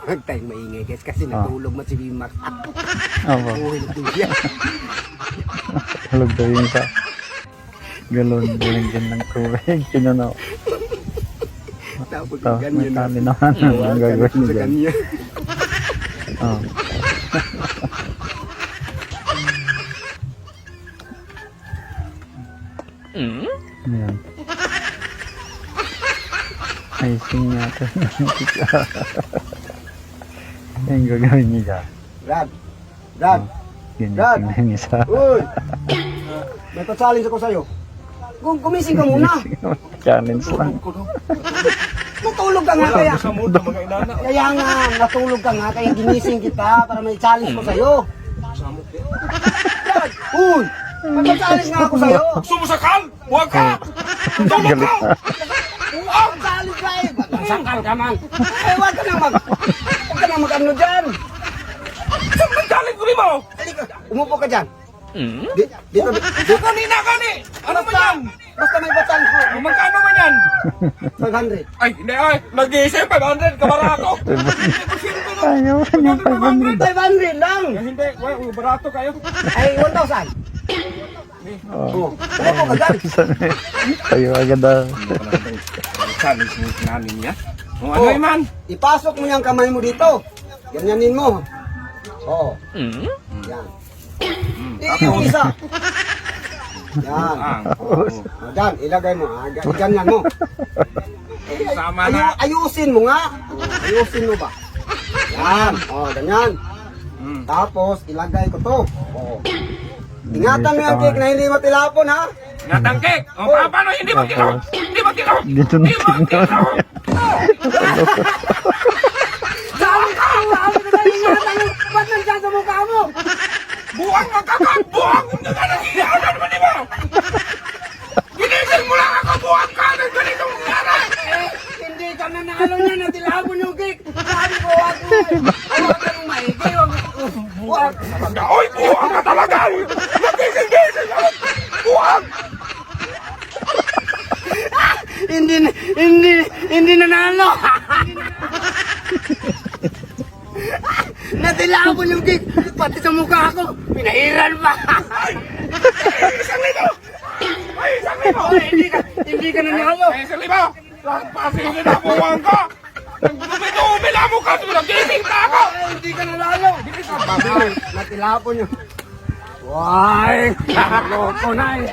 Huwag tayong maingay guys kasi natulog mo si Bimax. Opo. Buhay na siya. Tulog daw yung sa galon. Binigyan ng tubig. Pinuno. Tapos Tapos may ganyan kami naman. Ang gagawin niyo sa dyan. kanya. Oh. Ayan. Icing natin. Yung gagawin niyo dyan. Brad! Brad! Ganyan tingnan niyo sa... Uy! May pa-challenge ako sa'yo. Gumising ka muna. Challenge lang. Natulog ka nga kaya. Sa mood ng mga inana. Kaya nga, natulog ka nga kaya ginising kita para may challenge ko sa'yo. Brad! Uy! May pa-challenge nga ako sa'yo. Sumusakal! Huwag ka! Tulog Galit ka! na. Huwag challenge ka eh. Masakal ka man. Eh, huwag ka na mag-ano dyan. Saan nag-challenge ko rin mo? Halika, umupo ka dyan. Dito. Ito kanina ka ni! Ano ba yan? Basta may batang ko. Magkano man yan? 500. Ay, hindi ay! Nag-iisip, 500, kabarato! Ayaw niya 500. 500 lang. Hindi, barato kayo. Ay, 1,000. Oh. Umupo ka dyan. Kayo agad daw. Challenge mo namin niya? Kung ano Oh. man? Ipasok mo yung kamay mo dito. Ganyanin mo. Oo. Yan. Yung isa. Yan. O, dyan, ilagay mo. Ganyan mo. Sama na. Ayusin mo nga. Ayusin mo ba? Yan. O, ganyan. Tapos, ilagay ko to. O. Ingatan mo yung cake na hindi matilapon, ha? Natangkik! O, paano hindi magkinaw? Hindi magkinaw! Dito na tingnan. Sabi ka na ingatan mo. Ba't nandiyan sa mukha mo? Buwang magkakat! Buwang! Hindi ka nag-iiyaw na naman mo! Ginising mo lang ako! Buwang ka! Nang ganito mangyari! Hindi ka nanalo niya na tilapon yung cake. Sabi ko, wag mo. Huwag ka nang maigi. Wag. Oy! Buwang ka talaga! Nagising-gising ako! Buwang! Hindi nanalo. Natilapon yung cake. Pati sa mukha ko. Pinahiran pa. Isang libo! Ay, isang libo! Oy, hindi ka nanalo. Ay, isang libo! Pasigin na buwang ka! Dumi-dumi lang mo ka! Nagising na ako! Ay, hindi ka nanalo. Natilapon yung... Why? Loko na eh.